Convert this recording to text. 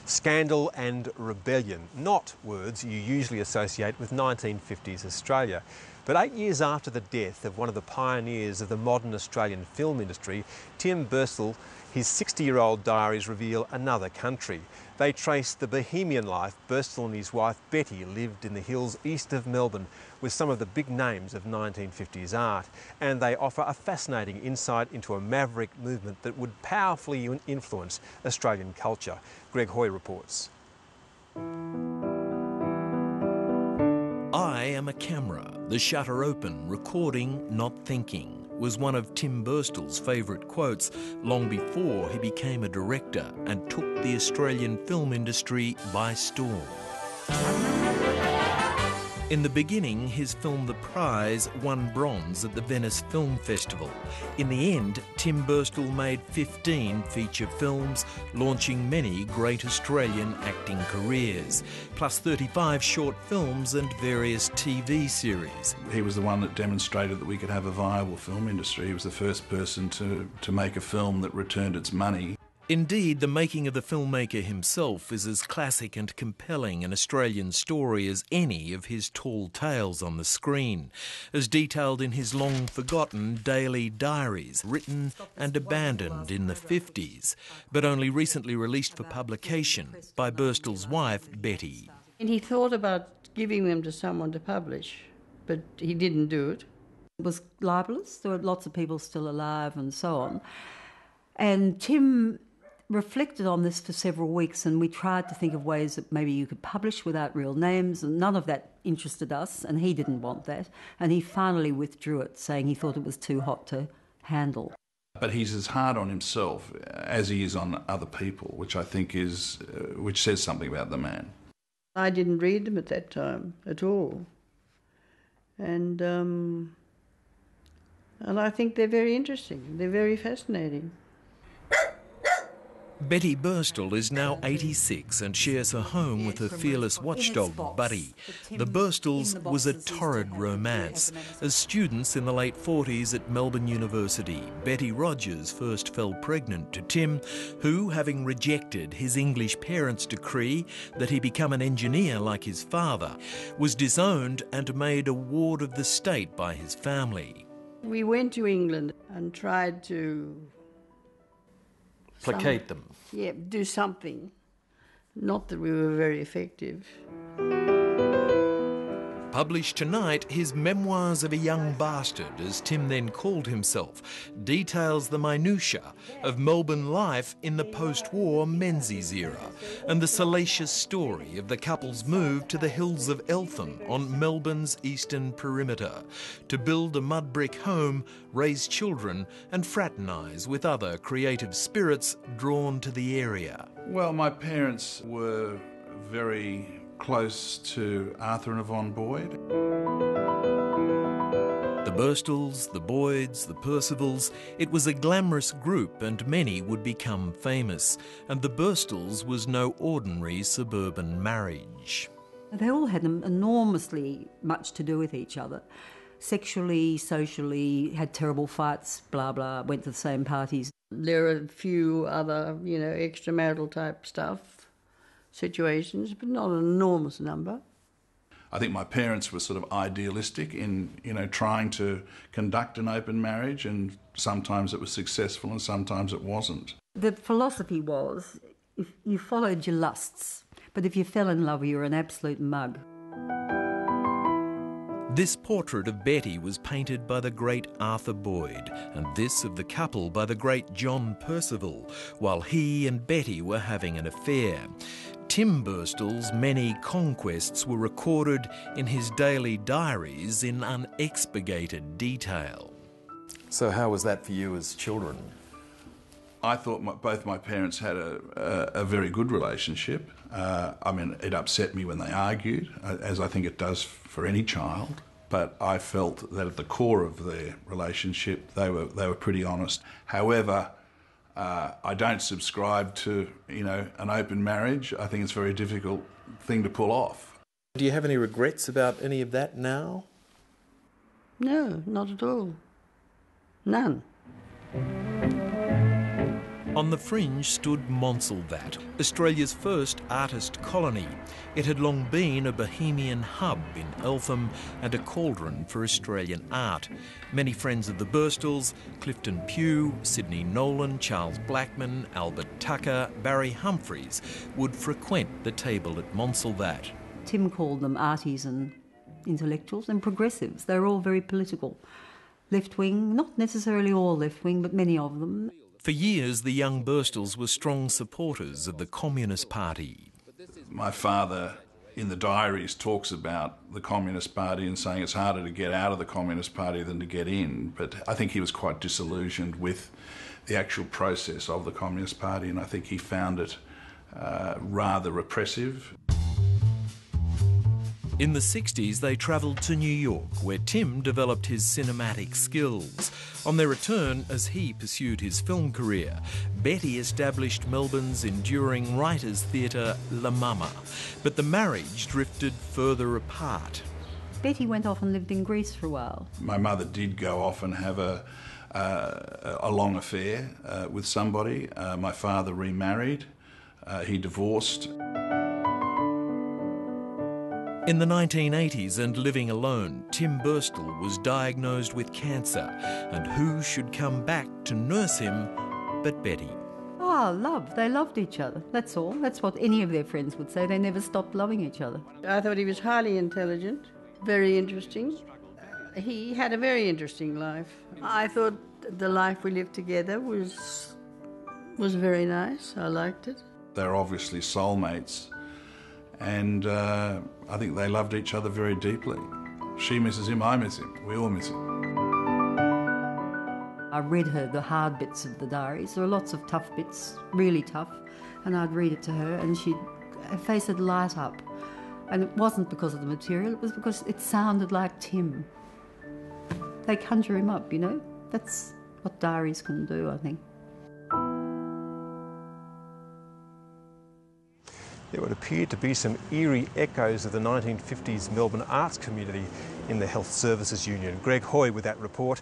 Scandal and rebellion, not words you usually associate with 1950s Australia. But 8 years after the death of one of the pioneers of the modern Australian film industry, Tim Burstall, his 60-year-old diaries reveal another country. They trace the bohemian life Burstall and his wife Betty lived in the hills east of Melbourne with some of the big names of 1950s art. And they offer a fascinating insight into a maverick movement that would powerfully influence Australian culture. Greg Hoy reports. I am a camera, the shutter open, recording, not thinking, was one of Tim Burstall's favourite quotes long before he became a director and took the Australian film industry by storm. In the beginning, his film The Prize won bronze at the Venice Film Festival. In the end, Tim Burstall made 15 feature films, launching many great Australian acting careers, plus 35 short films and various TV series. He was the one that demonstrated that we could have a viable film industry. He was the first person to make a film that returned its money. Indeed, the making of the filmmaker himself is as classic and compelling an Australian story as any of his tall tales on the screen, as detailed in his long-forgotten daily diaries, written and abandoned in the 50s, but only recently released for publication by Burstall's wife, Betty. And he thought about giving them to someone to publish, but he didn't do it. It was libelous. There were lots of people still alive and so on. And Tim reflected on this for several weeks, and we tried to think of ways that maybe you could publish without real names, and none of that interested us, and he didn't want that. And he finally withdrew it, saying he thought it was too hot to handle. But he's as hard on himself as he is on other people, which I think is, which says something about the man. I didn't read them at that time at all. And I think they're very interesting. They're very fascinating. Betty Burstall is now 86 and shares her home with her fearless watchdog, Buddy. The Burstalls was a torrid romance. As students in the late 40s at Melbourne University, Betty Rogers first fell pregnant to Tim, who, having rejected his English parents' decree that he become an engineer like his father, was disowned and made a ward of the state by his family. We went to England and tried to placate them. Yeah, do something. Not that we were very effective. Published tonight, his Memoirs of a Young Bastard, as Tim then called himself, details the minutiae of Melbourne life in the post-war Menzies era and the salacious story of the couple's move to the hills of Eltham on Melbourne's eastern perimeter to build a mud brick home, raise children and fraternise with other creative spirits drawn to the area. Well, my parents were very close to Arthur and Yvonne Boyd. The Burstalls, the Boyds, the Percivals, it was a glamorous group and many would become famous. And the Burstalls was no ordinary suburban marriage. They all had enormously much to do with each other. Sexually, socially, had terrible fights, blah, blah, went to the same parties. There are a few other, extramarital type stuff, situations, but not an enormous number. I think my parents were sort of idealistic in, trying to conduct an open marriage, and sometimes it was successful and sometimes it wasn't. The philosophy was, if you followed your lusts, but if you fell in love, you were an absolute mug. This portrait of Betty was painted by the great Arthur Boyd, and this of the couple by the great John Percival, while he and Betty were having an affair. Tim Burstall's many conquests were recorded in his daily diaries in unexpurgated detail. So how was that for you as children? I thought both my parents had a very good relationship. It upset me when they argued, as I think it does for any child. But I felt that at the core of their relationship, they were pretty honest. However, I don't subscribe to, an open marriage. I think it's a very difficult thing to pull off. Do you have any regrets about any of that now? No, not at all. None. On the fringe stood Montsalvat, Australia's first artist colony. It had long been a bohemian hub in Eltham and a cauldron for Australian art. Many friends of the Burstalls, Clifton Pugh, Sidney Nolan, Charles Blackman, Albert Tucker, Barry Humphries, would frequent the table at Montsalvat. Tim called them arties and intellectuals and progressives. They were all very political. Left-wing, not necessarily all left-wing, but many of them. For years, the young Burstalls were strong supporters of the Communist Party. My father, in the diaries, talks about the Communist Party and saying it's harder to get out of the Communist Party than to get in. But I think he was quite disillusioned with the actual process of the Communist Party, and I think he found it rather repressive. In the 60s, they travelled to New York, where Tim developed his cinematic skills. On their return, as he pursued his film career, Betty established Melbourne's enduring writers' theatre La Mama. But the marriage drifted further apart. Betty went off and lived in Greece for a while. My mother did go off and have a long affair with somebody. My father remarried. He divorced. In the 1980s, and living alone, Tim Burstall was diagnosed with cancer, and who should come back to nurse him but Betty? Love. They loved each other, that's all. That's what any of their friends would say. They never stopped loving each other. I thought he was highly intelligent, very interesting. He had a very interesting life. I thought the life we lived together was very nice. I liked it. They're obviously soulmates. And I think they loved each other very deeply. She misses him, I miss him, we all miss him. I read her the hard bits of the diaries. There were lots of tough bits, really tough, and I'd read it to her and her face would light up. And it wasn't because of the material, it was because it sounded like Tim. They conjure him up, you know? That's what diaries can do, I think. There would appear to be some eerie echoes of the 1950s Melbourne arts community in the Health Services Union. Greg Hoy with that report.